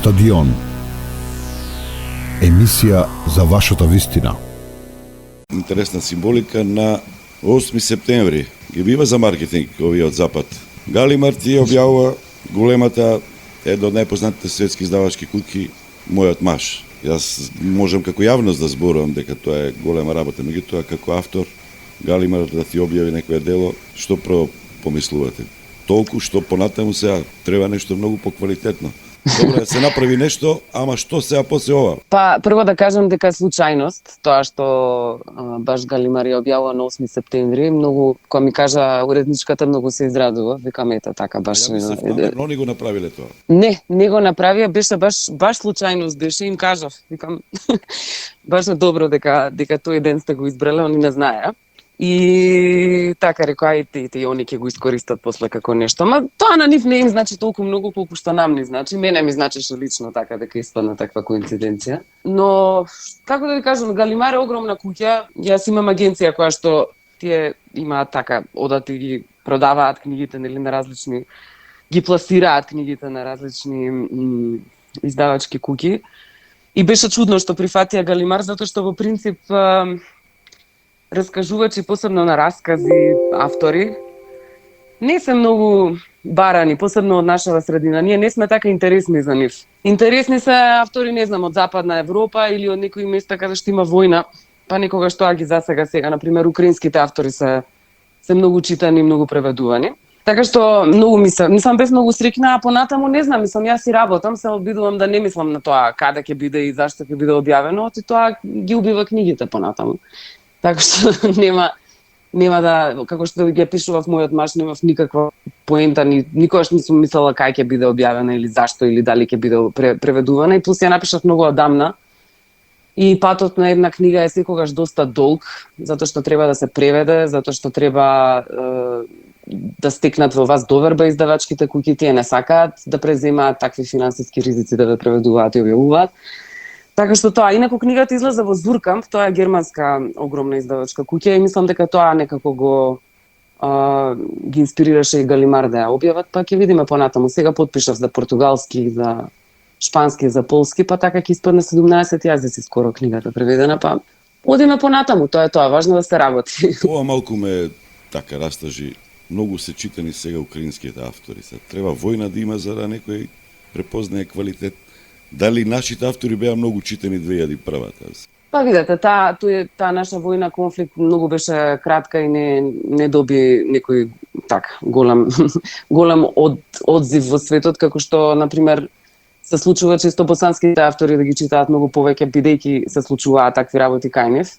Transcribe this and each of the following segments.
Стадион. Емисија за вашата вистина. Интересна символика на 8 септември. Ги бива за маркетинг овие од Запад. Галимар ти објавува големата, една од најпознатите светски издавачки куќи, Мојот маш. Јас можам како јавност да зборувам дека тоа е голема работа, меѓутоа како автор Галимар да ти објави некое дело, што прво помислувате? Толку што понатаму сега треба нешто многу поквалитетно. Добро да се направи нешто, ама што сега после ова? Па, прво да кажам дека е случајност, тоа што баш Галимар ја објавува на 8 септември, многу, кога ми кажа уредничката, многу се израдува, викам ета така баш. Ја мислев, намерно не го направиле тоа. Не го направија, беше баш случајност беше, им кажав, викам баш е добро дека тој ден сте го избрале, они не знаеа. И така рекоа и они ќе го искористат после како нешто. Ма тоа на нив не им значи толку многу колку што нам ни значи. Мене ми значеше лично така дека испадна таква коинциденција. Но како да ви кажам, Галимар е огромна куќа. Јас имам агенција која што тие имаат така, одат и ги продаваат книгите, нели, на различни, ги пласираат книгите на различни издавачки куќи. И беше чудно што прифатија Галимар затоа што во принцип раскажувачи, посебно на раскази, автори, не се многу барани, посебно од нашава средина. Ние не сме така интересни за нив. Интересни се автори, не знам, од Западна Европа или од некои места каде што има војна, па некогаш тоа ги засега сега. Например, украинските автори се многу читани и многу преведувани. Така што многу мислам без многу среќна, а понатаму не знам, јас и работам, се обидувам да не мислам на тоа каде ќе биде и зашто ќе биде објавено, и тоа ги убива книгите понатаму. Така што нема да, како што ги пишував Мојот маш, немав никаква поента, никогаш не сум мислела кај ќе биде објавена или зашто или дали ќе биде преведувана, и плюс ја напишав многу одамна. И патот на една книга е секогаш доста долг, затоа што треба да се преведе, затоа што треба да стекнат во вас доверба издавачките куќи, тие не сакаат да преземаат такви финансиски ризици да ве преведуваат и објавуваат. Така што тоа, инаку книгата излезе во Зуркамп, тоа е германска огромна издавачка куќа и мислам дека тоа некако ги инспирираше и Галимар да ја објават, па ќе видиме понатаму. Сега потпишав за португалски, за шпански, за полски, па така ќе испадне 17 јазици скоро книгата преведена, па одиме понатаму, тоа е тоа, важно да се работи. Ова малку ме така растажи, многу се читани сега украинските автори. Треба војна да има за да некој препознае квалитет. Дали нашите автори беа многу читани 2001-та? Па видете, таа наша војна, конфликт многу беше кратка и не доби некој так голем одзив во светот, како што на пример се случува често босанските автори да ги читаат многу повеќе, бидејќи се случуваат такви работи кај нив.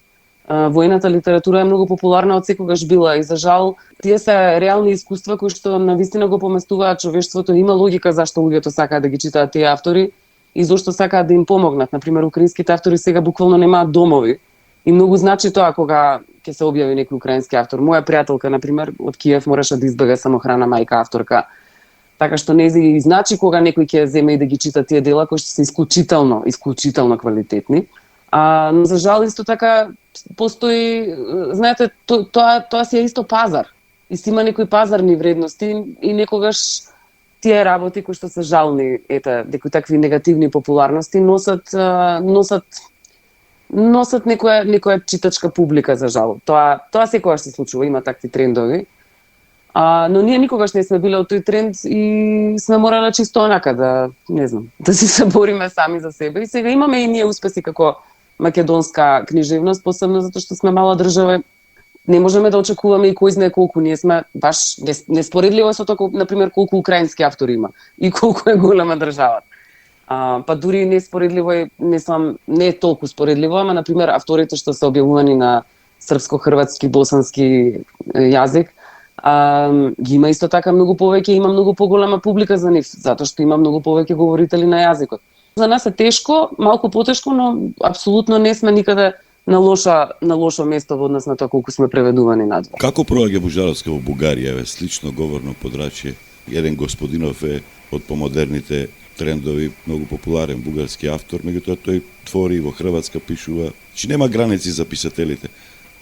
Војната литература е многу популарна од секогаш била и за жал тие се реални искуства кои што навистина го поместуваат човештвото. Има логика зашто луѓето сакаат да ги читаат тие автори и зошто сакаат да им помогнат. Например, украинските автори сега буквално немаат домови и многу значи тоа кога ќе се објави некој украински автор. Моја пријателка, например, од Киев мораше да избега самохрана мајка авторка. Така што не значи кога некој ќе земе и да ги чита тие дела кои што се исклучително квалитетни. Но за жал исто така постои, знаете, тоа си е исто пазар. И си има некои пазарни вредности и некогаш тие работи кои што се жални, некои такви негативни популарности носат некоја читачка публика за жал. Тоа секогаш се случува, има такви трендови. Но ние никогаш не сме биле од тој тренд и сме морале чисто онака да си се бориме сами за себе. И сега имаме и ние успеси како македонска книжевност, посебно затоа што сме мала држава. Не можеме да очекуваме и кој знае колку. Ние сме баш неспоредливо со тоа, например, колку украински автори има и колку е голема државата. Па дури неспоредливо е, не е толку споредливо, ама например авторите што се објавувани на српско-хрватски, босански јазик, ги има исто така многу повеќе, има многу поголема публика за нив, затоа што има многу повеќе говорители на јазикот. За нас е тешко, малку потешко, но апсолутно не сме никаде на лошо место во однос на тоа колку сме преведувани надвор. Како проаѓа Божаровска во Бугарија, слично говорно подрачје? Еден господинов е од помодерните трендови, многу популарен бугарски автор, меѓутоа тој твори во Хрватска, пишува, че нема граници за писателите.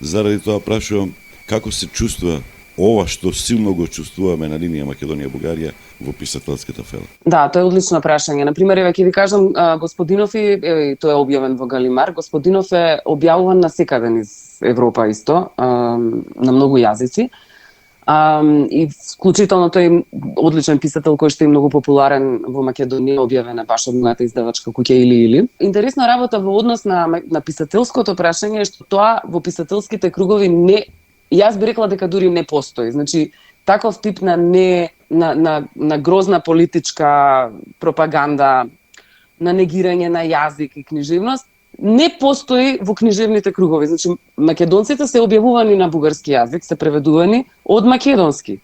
Заради тоа прашувам како се чувствува ова што силно го чувствуваме на линија Македонија-Бугарија во писателската фела? Да, тоа е одлично прашање. Например, еве ќе ви кажам, Господинов и тој е објавен во Галимар. Господинов е објавуван насекаде из Европа исто, на многу јазици. И вклучително тој е одличен писател кој што е многу популарен во Македонија, објавена баш од мојата издавачка куќа Или. Интересна работа во однос на писателското прашање е што тоа во писателските кругови не, јас би рекла дека дури не постои. Значи, таков тип на грозна политичка пропаганда, на негирање на јазик и книжевност, не постои во книжевните кругови. Значи, македонците се објавувани на бугарски јазик, се преведувани од македонски.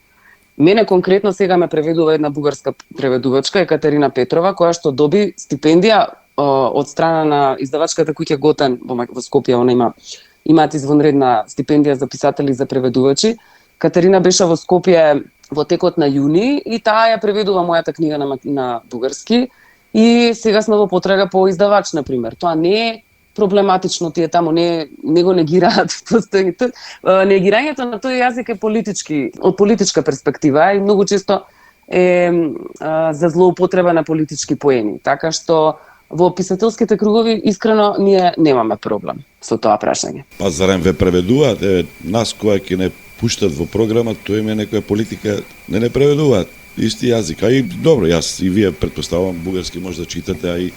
Мене конкретно сега ме преведува една бугарска преведувачка, Екатерина Петрова, која што доби стипендија од страна на издавачката куќа Готен во Скопје. Она имаат извонредна стипендија за писатели и за преведувачи. Катерина беше во Скопје во текот на јуни и таа ја преведува мојата книга на бугарски и сега сме во потрага по издавач, например. Тоа не е проблематично, тие таму не го негираат. Негирањето на тој јазик е политички, од политичка перспектива и многу често е за злоупотреба на политички поени. Така што во писателските кругови искрено ние немаме проблем со тоа прашање. Па зарем ве преведуваат? Нас која ќе не пуштат во програма, тоа има некоја политика, не преведуваат исти јазик. А и добро, јас и вие претпоставувам бугарски може да читате, а и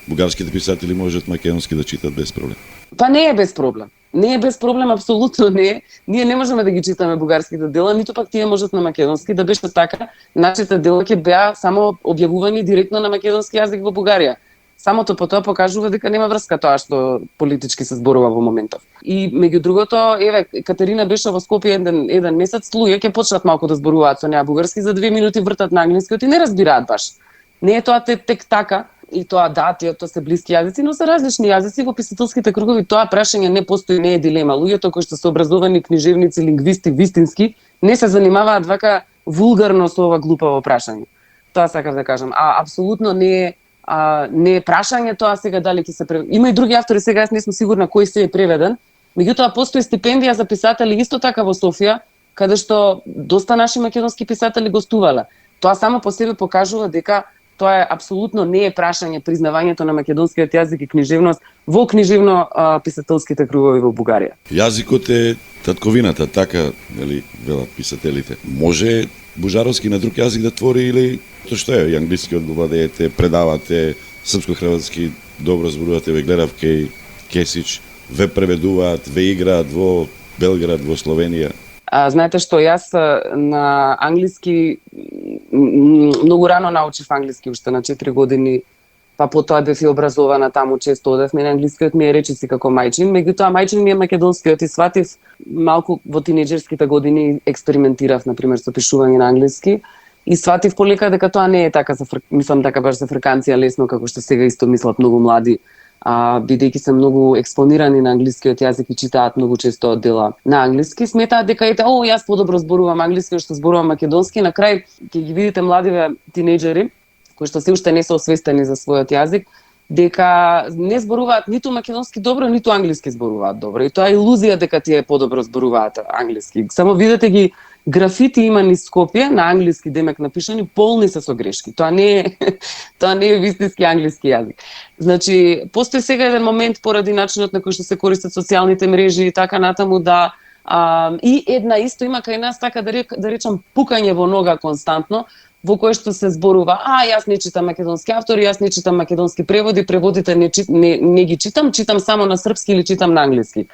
бугарските писатели можат македонски да читат без проблем. Па не е без проблем. Не е без проблем, апсолутно не е. Ние не можеме да ги читаме бугарските дела, ниту пак тие можат на македонски. Да беше така, нашите дела ќе беа само објавувани директно на македонски јазик во Бугарија. Самото по тоа покажува дека нема врска тоа што политички се зборува во моментов. И меѓу другото, еве, Катерина беше во Скопје еден месец, луѓе ќе почнат малку да зборуваат со неа бугарски, за 2 минути вртат на англискиот и не разбираат баш. Не е тоа тек така, и тоа да, тоа се блиски јазици, но се различни јазици во писателските кругови. Тоа прашање не постои, не е дилема. Луѓето кои што се образовани книжевници, лингвисти, вистински, не се занимаваат вака вулгарно со ова глупаво прашање. Тоа сакав да кажам. А апсолутно не е прашање тоа сега дали ќе се има и други автори, сега јас не сум сигурна кој се е преведен. Меѓутоа постои стипендија за писатели исто така во Софија, каде што доста наши македонски писатели гостувале. Тоа само по себе покажува дека тоа е апсолутно не е прашање признавањето на македонскиот јазик и книжевност во книжевно-писателските кругови во Бугарија. Јазикот е татковината, така, нели, велат писателите. Може бужаровски на друг јазик да твори или тоа што е, и англискиот го владеете, предавате, српско-хрватски добро зборувате, ве гледав кај Кесич, ве преведуваат, ве играат во Белград, во Словенија. Знаете што, јас на англиски многу рано научив англиски, уште на 4 години, па потоа бев и образована таму, често одевме на англискиот ми е речиси како мајчин, меѓутоа мајчин ми е македонскиот и сватив малку во тинеџерските години експериментирав, например, со пишување на англиски и сватив полека дека тоа не е така мислам така баш за фраканција лесно како што сега исто мислат многу млади, бидејќи се многу експонирани на англискиот јазик и читаат многу често дела на англиски, сметаат дека јас подобро зборувам англиски што зборувам македонски, на крај ќе ги видите младиве тинеџери кои што се уште не се освестени за својот јазик, дека не зборуваат ниту македонски добро, ниту англиски зборуваат добро. И тоа е илузија дека тие подобро зборуваат англиски. Само видете ги графити има низ Скопје на англиски демек напишани, полни се со грешки. Тоа не е вистински англиски јазик. Значи, постои сега еден момент поради начинот на кој што се користат социјалните мрежи и така натаму да и една исто има кај нас така да речам пукање во нога константно, во кое што се зборува, јас не читам македонски автори, јас не читам македонски преводи, преводите не ги читам само на српски или читам на англиски.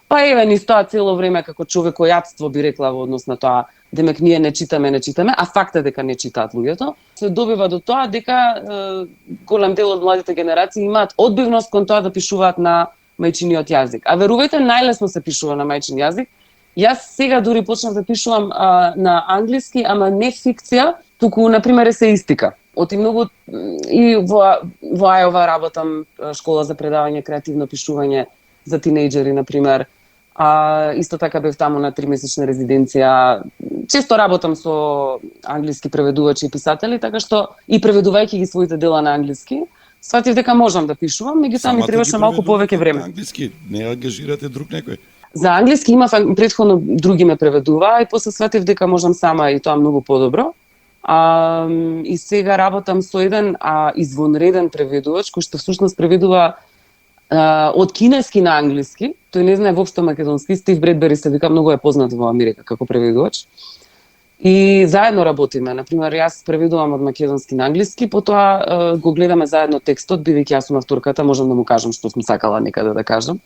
Па еве низ тоа цело време како човекојатство би рекла во однос на тоа, демек ние не читаме, а факт е дека не читаат луѓето. Се добива до тоа дека голем дел од младите генерации имаат одбивност кон тоа да пишуваат на мајчиниот јазик. А верувајте, најлесно се пишува на мајчин јазик. Јас сега дури почнав да пишувам на англиски, ама не фикција, туку например есеистика. Оти многу и во Ајова работам школа за предавање креативно пишување за тинејџери например. Исто така бев таму на 3-месечна резиденција. Често работам со англиски преведувачи и писатели, така што и преведувајќи ги своите дела на англиски, сватив дека можам да пишувам, меѓутоа ми требаше малку повеќе време. Англиски не ангажирате друг некој? За англиски имав претходно други ме преведуваа и после сватив дека можам сама и тоа многу подобро. И сега работам со еден извонреден преведувач кој што всушност преведува од кинески на англиски. Тој не знае воопшто македонски. Стив Бредбери се вика, многу е познат во Америка како преведувач. И заедно работиме. Например, јас преведувам од македонски на англиски, потоа го гледаме заедно текстот, бидејќи јас сум авторката, можам да му кажам што сум сакала некаде да кажам.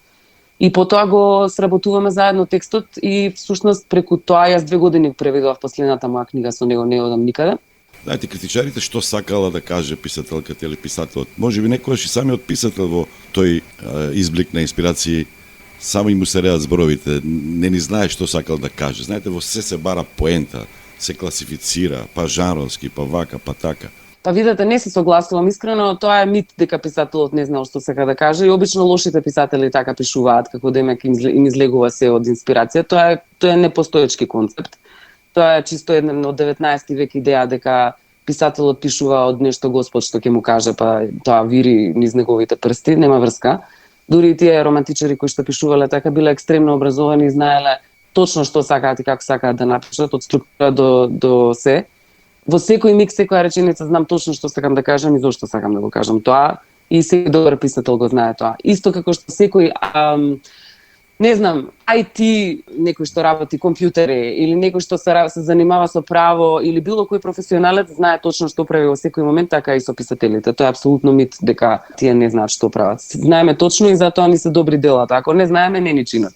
И потоа го сработуваме заедно текстот и всушност преку тоа јас 2 години преведував последната моја книга, со него не одам никаде. Знаете, критичарите што сакала да каже писателката или писателот. Може би некојаш и самиот писател во тој изблик на инспирации само и му се реат зборовите, не ни знае што сакал да каже. Знаете, во се бара поента, се класифицира, па жанровски, па вака, па така. Па видете, не се согласувам искрено, тоа е мит дека писателот не знаел што сака да каже и обично лошите писатели така пишуваат, како демек им излегува се од инспирација. Тоа е непостоечки концепт. Тоа е чисто една од 19 век идеја дека писателот пишува од нешто Господ што ќе му каже, па тоа вири низ неговите прсти, нема врска. Дури и тие романтичари кои што пишувале така биле екстремно образовани и знаеле точно што сакаат и како сакаат да напишат, од структура до се. Во секој миг, секоја реченица знам точно што сакам да кажам и зошто сакам да го кажам тоа. И секој добар писател го знае тоа. Исто како што секој не знам, IT некој што работи компјутери или некој што се занимава со право или било кој професионалец знае точно што прави во секој момент, така и со писателите. Тоа е апсолутно мит дека тие не знаат што прават. Знаеме точно и затоа ни се добри делата. Ако не знаеме, не ни чинат.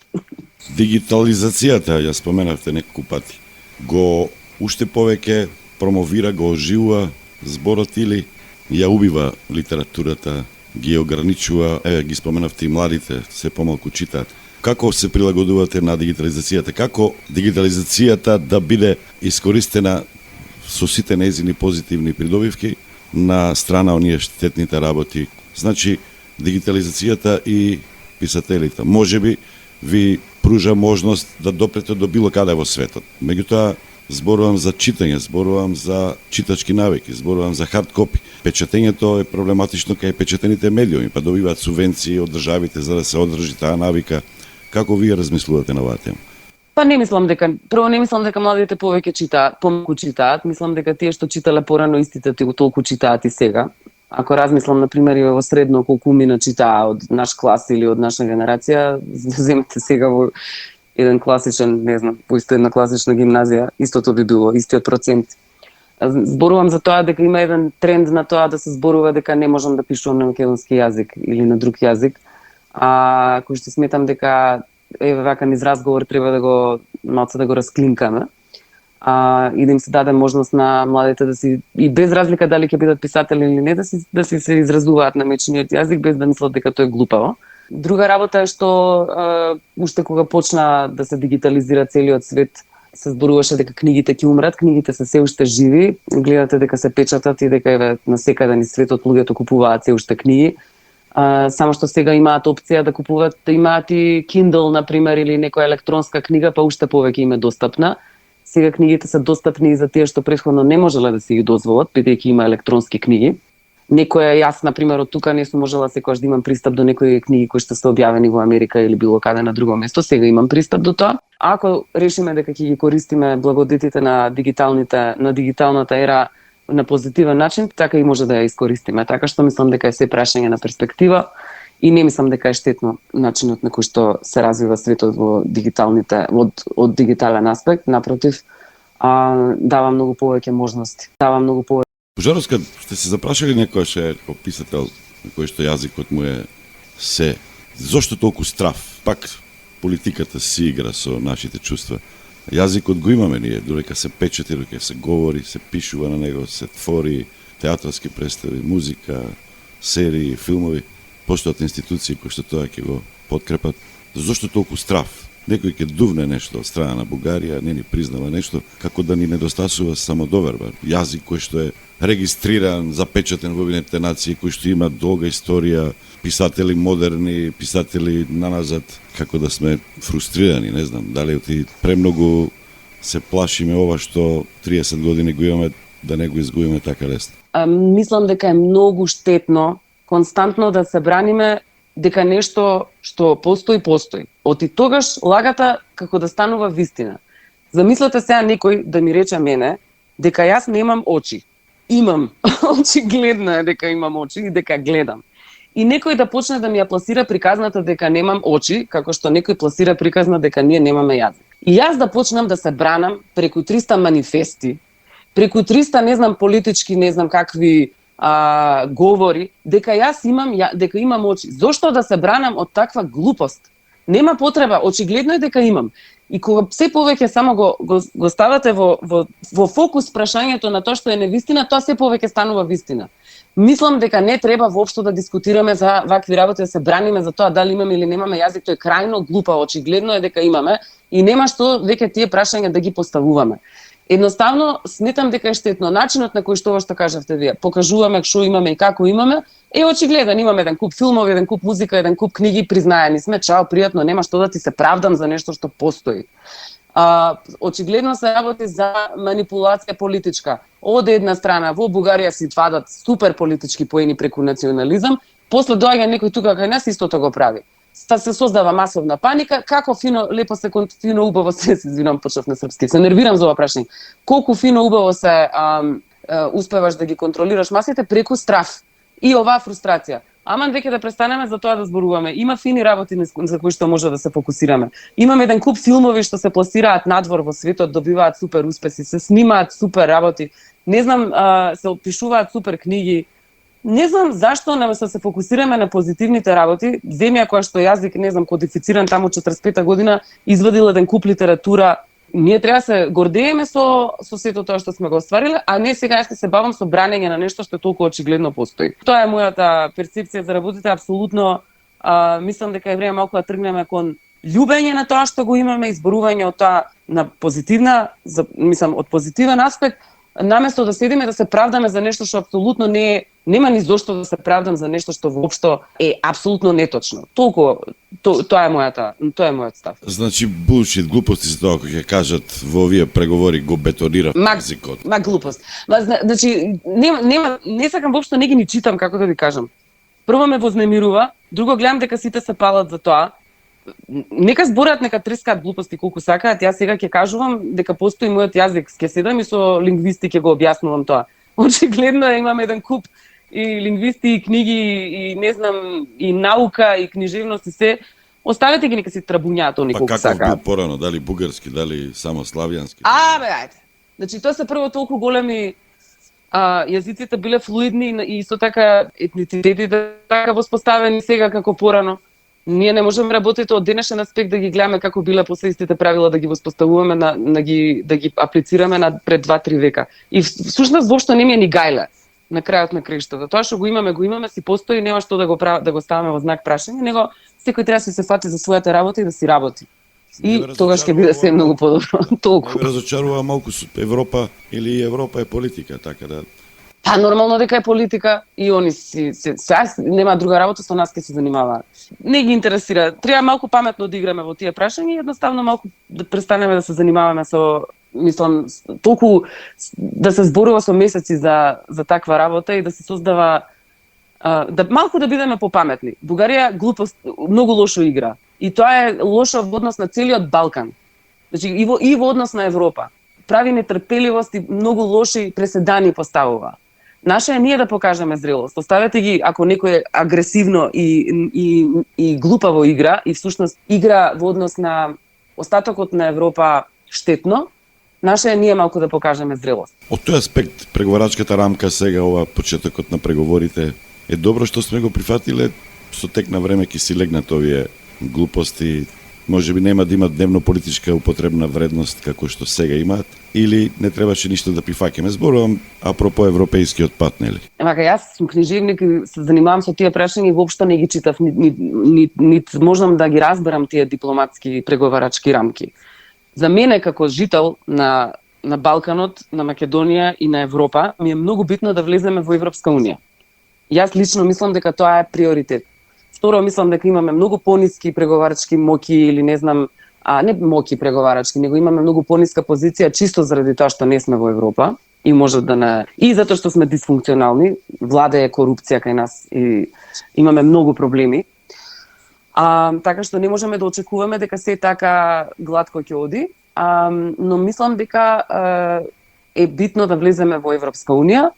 Дигитализацијата, ја споменавте неколку пати, го уште повеќе промовира, го оживува зборот или ја убива литературата, ги ограничува, ги споменавте и младите, се помалку читаат. Како се прилагодувате на дигитализацијата? Како дигитализацијата да биде искористена со сите нејзини позитивни придобивки на страна оние штетните работи? Значи, дигитализацијата и писателите. Можеби ви пружа можност да допрете до било каде во светот. Меѓутоа, зборувам за читање, зборувам за читачки навики, зборувам за хард копи. Печатењето е проблематично кај печатените медиуми, па добиваат субвенции од државите за да се одржи таа навика. Како вие размислувате на оваа тема? Па не мислам дека младите повеќе читаат, помалку читаат. Мислам дека тие што читале порано истите толку читаат и сега. Ако размислам, например, и во средно колку мина читаа од наш клас или од наша генерација, земете сега во еден класичен, не знам, во исто една класична гимназија, истото би било, истиот процент. Зборувам за тоа дека има еден тренд на тоа да се зборува дека не можам да пишувам на македонски јазик или на друг јазик, кој што сметам дека вака низ разговор треба да го малце да го расклинкаме. И да им се даде можност на младите да си, и без разлика дали ќе бидат писатели или не, да си се изразуваат на мечниот јазик без да мислат дека тоа е глупаво. Друга работа е што уште кога почна да се дигитализира целиот свет, се зборуваше дека книгите ќе умрат, книгите се уште живи, гледате дека се печатат и дека еве насекаде низ светот луѓето купуваат се уште книги. Само што сега имаат опција да купуваат, да имаат и Kindle, например, или некоја електронска книга, па уште повеќе им е достапна. Сега книгите се достапни и за тие што претходно не можеле да си ги дозволат, бидејќи има електронски книги. Јас, например, од тука не сум можела секогаш да имам пристап до некои книги кои што се објавени во Америка или било каде на друго место, сега имам пристап до тоа. Ако решиме дека ќе ги користиме благодетите на дигиталната ера на позитивен начин, така и може да ја искористиме. Така што мислам дека е се прашање на перспектива и не мислам дека е штетно начинот на кој што се развива светот во од дигитален аспект, напротив, дава многу повеќе можности, дава многу повеќе. Жаровска, сте се запрашали некојаш како писател на кој што јазикот му е се? Зошто толку страв? Пак политиката си игра со нашите чувства. Јазикот го имаме ние, додека се печати, додека се говори, се пишува на него, се твори театарски представи, музика, серии, филмови, постојат институции кои што тоа ќе го подкрепат. Зошто толку страв? Некој ќе дувне нешто од страна на Бугарија, не ни признава нешто, како да ни недостасува самодоверба. Јазик кој што е регистриран, запечатен во Обединетите нации, кој што има долга историја, писатели модерни, писатели наназад, како да сме фрустрирани, не знам, дали ти премногу се плашиме ова што 30 години го имаме, да не го изгубиме така лесно. Мислам дека е многу штетно константно да се браниме дека нешто што постои. Оти тогаш лагата како да станува вистина. Замислете сега некој да ми рече мене дека јас немам очи. Имам. Очигледно е дека имам очи и дека гледам. И некој да почне да ми ја пласира приказната дека немам очи, како што некој пласира приказна дека ние немаме јазик. И јас да почнам да се бранам преку 300 манифести, преку 300 не знам политички, не знам какви говори, дека јас дека имам очи. Зошто да се бранам од таква глупост? Нема потреба, очигледно е дека имам. И кога се повеќе само го ставате во фокус прашањето на тоа што е невистина, тоа се повеќе станува вистина. Мислам дека не треба воопшто да дискутираме за вакви работи, да се браниме за тоа дали имаме или немаме јазик, тоа е крајно глупа, очигледно е дека имаме и нема што веќе тие прашања да ги поставуваме. Едноставно сметам дека е штетно начинот на кој што ова што кажавте вие. Покажуваме што имаме и како имаме, е очигледен, имаме еден куп филмови, еден куп музика, еден куп книги, признаени сме, чао, пријатно, нема што да ти се правдам за нешто што постои. Очигледно се работи за манипулација политичка. Од една страна во Бугарија си вадат супер политички поени преку национализам, после доаѓа некој тука кај нас истото го прави. Се создава масовна паника, како фино, лепо се, фино убаво се, извинам, почнав на српски, се нервирам за ова прашање. Колку фино убаво се успеваш да ги контролираш масите преку страф и оваа фрустрација. Аман веќе да престанеме за тоа да зборуваме. Има фини работи за кои што може да се фокусираме. Имаме еден куп филмови што се пласираат надвор во светот, добиваат супер успеси, се снимаат супер работи. Не знам, се опишуваат супер книги. Не знам зашто наместо да се фокусираме на позитивните работи, земја која што јазик, не знам, кодифициран таму 45-та година, извадил еден куп литература. Ние треба се гордееме со сето тоа што сме го оствариле, а не сега јас се бавам со бранење на нешто што толку очигледно постои. Тоа е мојата перцепција за работите, апсолутно мислам дека е време малку да тргнеме кон љубење на тоа што го имаме, изборување од тоа на позитивна, мислам од позитивен аспект, наместо да седиме да се правдаме за нешто што апсолутно нема ни зошто да се правдам за нешто што воопшто е апсолутно неточно. Толку тоа е мојот став. Значи булшит, глупости се тоа кој ќе кажат во овие преговори го бетонира јазикот. Ма глупост. Значи не сакам воопшто, не ги ни читам, како да ви кажам. Прво ме вознемирува, друго гледам дека сите се палат за тоа. Нека зборат, нека трескаат глупости колку сакаат. Јас сега ќе кажувам дека постои мојот јазик, ќе седам и со лингвисти ќе го објаснувам тоа. Очигледно имаме еден куп и лингвисти, и книги, и не знам, и наука, и книжевност, и се. Оставете ги, нека си трабуњаат они колку сакаат. Па како бил порано, дали бугарски, дали само славјански? Ајде. Значи тоа се прво толку големи јазиците биле флуидни и исто така етницитетите така воспоставени сега како порано. Ние не можеме работите од денешен аспект да ги гледаме како биле после истите правила, да ги воспоставуваме, да ги аплицираме на пред 2-3 века. И всушност воопшто не ми е ни гајле на крајот на краиштата. Тоа што го имаме, си постои, нема што да го ставаме во знак прашање, него секој треба да се фати за својата работа и да си работи. И тогаш ќе биде се многу подобро. Толку. Ме разочарува малку со Европа, или Европа е политика, така да. Па нормално дека е политика и они сега нема друга работа, со нас ќе се занимаваат. Не ги интересира. Треба малку паметно да играме во тие прашања и едноставно малку да престанеме да се занимаваме со, мислам, толку да се зборува со месеци за таква работа и да се создава да малку да бидеме попаметни. Бугарија глупост многу лошо игра и тоа е лошо во однос на целиот Балкан. Значи и во однос на Европа. Прави нетрпеливост и многу лоши преседани поставува. Наше е ние да покажеме зрелост. Оставете ги ако некој агресивно и глупаво игра и всушност игра во однос на остатокот на Европа штетно, наше е ние малку да покажеме зрелост. Од тој аспект преговарачката рамка сега, ова почетокот на преговорите, е добро што сме го прифатиле, со тек на време ќе си легнат овие глупости, може би нема да имат дневно политичка употребна вредност како што сега имаат, или не требаше ништо да прифаќаме. Зборувам апропо европејскиот пат, нели? Мака јас сум книжевник и се занимавам со тие прашања и воопшто не ги читав, ни можам да ги разберам тие дипломатски преговарачки рамки. За мене како жител на Балканот, на Македонија и на Европа, ми е многу битно да влеземе во Европска унија. Јас лично мислам дека тоа е приоритет. Второ, мислам дека имаме многу пониски преговарачки моки или не знам, не моки преговарачки, него имаме многу пониска позиција чисто заради тоа што не сме во Европа и може да не и затоа што сме дисфункционални, владее корупција кај нас и имаме многу проблеми. Така што не можеме да очекуваме дека се така гладко ќе оди, но мислам дека е битно да влеземе во Европска унија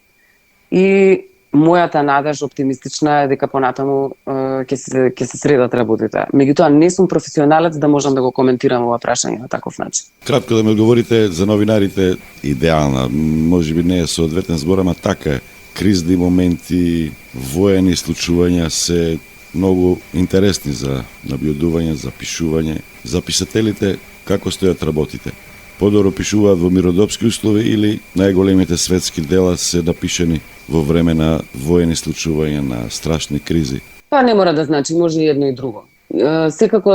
и мојата надеж оптимистична е дека понатаму ќе се средат работите. Меѓутоа не сум професионалец да можам да го коментирам ова прашање на таков начин. Кратко да ми одговорите за новинарите, идеална, можеби не е соодветен збор, ама така е. Кризни моменти, воени случувања се многу интересни за набљудување, за пишување. За писателите, како стојат работите? Подобро пишуваат во миродопски услови или најголемите светски дела се напишани во време на воени случувања, на страшни кризи? Па не мора да значи, може и едно и друго. Секако,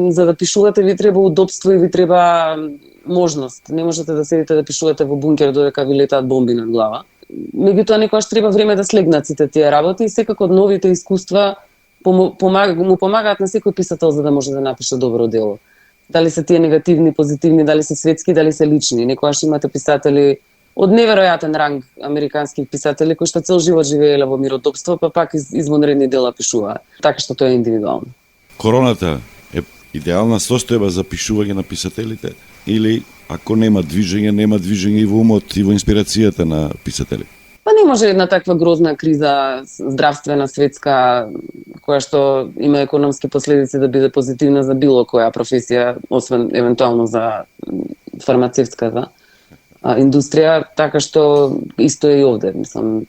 за да пишувате ви треба удобство и ви треба можност. Не можете да седите да пишувате во бункер додека ви летаат бомби над глава. Меѓутоа некогаш треба време да слегнат сите тие работи и секако новите искуства му помагаат на секој писател за да може да напише добро дело. Дали се тие негативни, позитивни, дали се светски, дали се лични. Некогаш имате писатели од неверојатен ранг, американски писатели кои што цел живот живееле во миродопство, па пак извонредни дела пишуваат. Така што тоа е индивидуално. Короната е идеална состојба за пишување на писателите или ако нема движење и во умот и во инспирацијата на писатели? Па не може една таква грозна криза, здравствена, светска, која што има економски последици да биде позитивна за било која професија, освен евентуално за фармацевтската индустрија, така што исто е и овде. Мислам,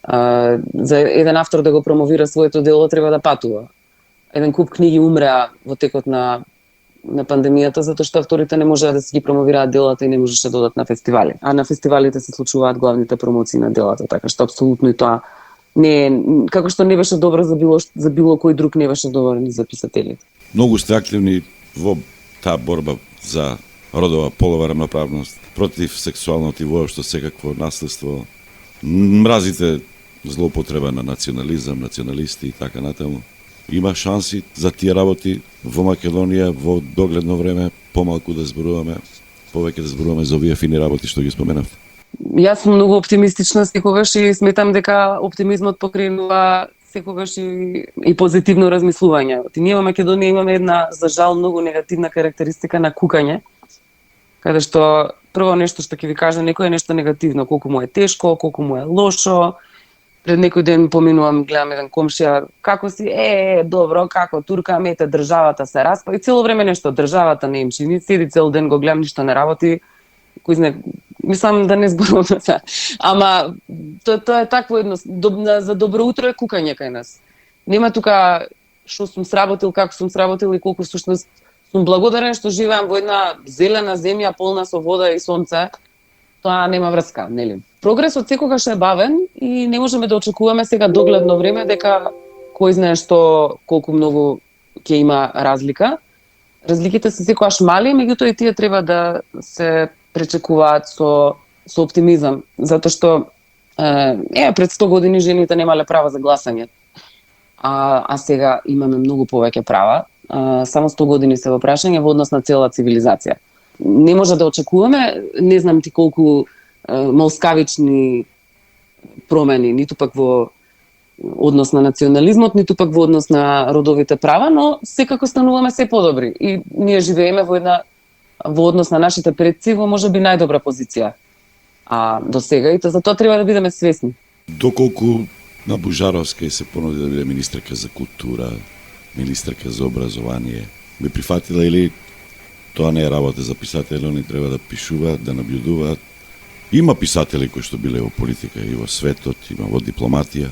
за еден автор да го промовира своето дело треба да патува. Еден куп книги умреа во текот на пандемијата, затоа што авторите не можеа да си ги промовираат делата и не можеше да одат на фестивали. А на фестивалите се случуваат главните промоции на делата, така што апсолутно и тоа не е, како што не беше добро за било кој друг, не беше добро ни за писателите. Многу сте активни во таа борба за родова полова рамноправност, против сексуалното и воопшто секакво наследство. Мразите злоупотреба на национализам, националисти и така натаму. Има шанси за тие работи во Македонија во догледно време помалку да зборуваме, повеќе да зборуваме за овие фини работи што ги споменавте? Јас сум многу оптимистична секогаш и сметам дека оптимизмот покренува секогаш и позитивно размислување. Ние во Македонија имаме една, за жал, многу негативна карактеристика на кукање, каде што прво нешто што ќе ви кажа некој е нешто негативно, колку му е тешко, колку му е лошо. Пред некој ден поминувам, гледам еден комшија, како си, добро, како турка, мете, државата се распа и цело време нешто, државата не им чини, седи цел ден, го гледам, ништо не работи, кој знае, мислам да не зборувам на тоа. Ама, тоа е такво едно, за добро утро е кукање кај нас. Нема тука што сум сработил, како сум сработил и колку всушност сум благодарен што живеам во една зелена земја полна со вода и сонце. Тоа нема врска, нели? Прогресот секогаш е бавен и не можеме да очекуваме сега догледно време дека кој знае што колку многу ќе има разлика. Разликите се секогаш мали, меѓутоа и тие треба да се пречекуваат со оптимизам, затоа што пред 100 години жените немале права за гласање. А сега имаме многу повеќе права. Само 100 години се во прашање во однос на цела цивилизација. Не може да очекуваме, не знам ти колку малскавични промени, ниту пак во однос на национализмот, ниту пак во однос на родовите права, но секако стануваме се подобри и ние живееме во однос на нашите предци во можеби најдобра позиција до сега и за тоа треба да бидеме свесни. Доколку на Бужаровска и се понуди да биде министерка за култура, министерка за образование, би прифатила или тоа не е работа за писатели, они треба да пишуваат, да набљудуваат. Има писатели кои што биле во политика и во светот, има во дипломатија.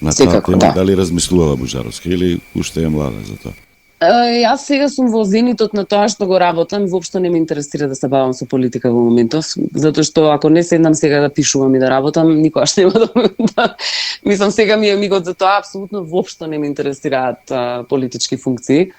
На таа тема, да. Дали размислувала Бужаровска или уште е млада за тоа? Јас сега сум во зенитот на тоа што го работам, воопшто не ме интересира да се бавам со политика во моментов, затоа што ако не седнам сега да пишувам и да работам, никогаш нема да мислам сега ми е мигот за тоа, апсолутно воопшто не ме интересираат политички функции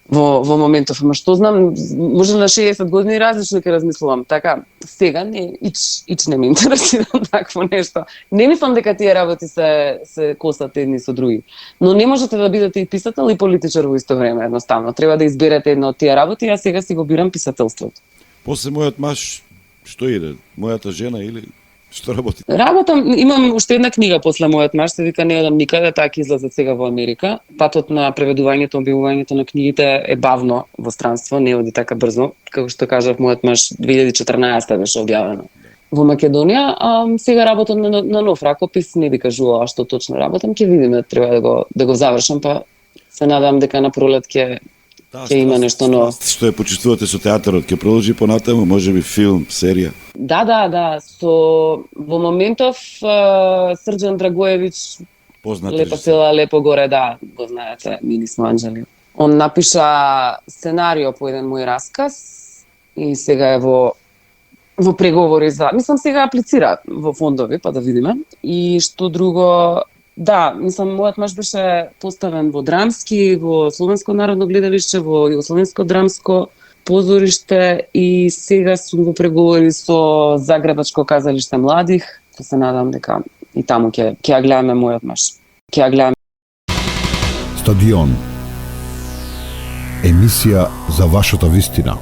во моментов, ама што знам, може на 60 години различно ќе размислувам. Така, сега не ич не ме интересира такво нешто. Не мислам дека тие работи се косат едни со други. Но не можете да бидете и писател и политичар во исто време, едноставно. Треба да изберете едно од тие работи, а сега си го бирам писателството. После мојот маж што иде? Мојата жена или што работи? Работам, имам уште една книга после мојот маж, се вика Не одам никаде, таа ќе излезе сега во Америка. Патот на преведувањето, објавувањето на книгите е бавно во странство, не оди така брзо. Како што кажав, мојот маж 2014 беше објавено. во Македонија, а сега работам на нов ракопис, не ви кажуваа што точно работам, ќе видиме, треба да го завршам, па се надам дека на пролет ќе има нешто ново. Што ја почувствувате со театарот, ќе продолжи понатаму, можеби филм, серија? Да, во моментов Срđan Dragojević, Познат Лепа режисер. села, лепо горе, да, го знаете, Мини смо анđели. Он напиша сценарио по еден мој расказ и сега е во преговори за... Мислам, сега аплицира во фондови, па да видиме. И што друго... Да, мислам, мојот маж беше поставен во драмски, во Словенско народно гледалиште, во Југословенско драмско позориште и сега сум во преговори со Загребачко казалиште младих. Се надам дека и таму ќе ја гледаме мојот маж. Ќе ја гледаме. Стадион. Емисија за вашата вистина.